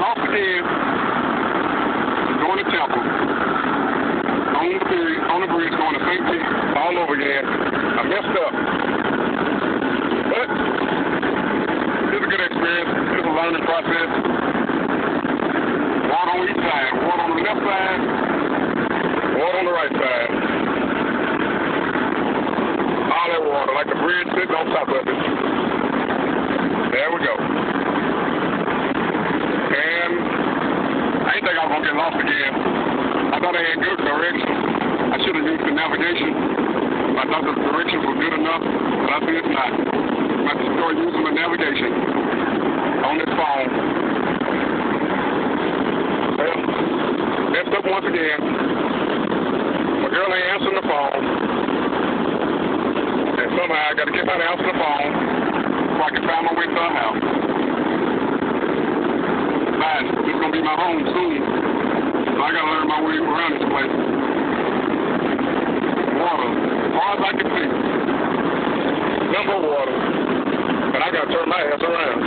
lost again. Going to Temple. On the bridge going to St. Pete all over again. I messed up. But it's a good experience. It's a learning process. Water on each side. Water on the left side. Water on the right side. All that water, like the bridge sitting on top of it. There we go. And I didn't think I was going to get lost again. I thought I had good directions. I should have used the navigation. I thought the directions were good enough, but I see it's not. I have to start using the navigation on this phone. Well, messed up once again. My girl ain't answering the phone. And somehow I got to get her to answer the phone so I can find my way to her house. Bye. This is going to be my home soon. So I got to learn my way around this place. Water, as far as I can see. Nothing but water. But I got to turn my ass around.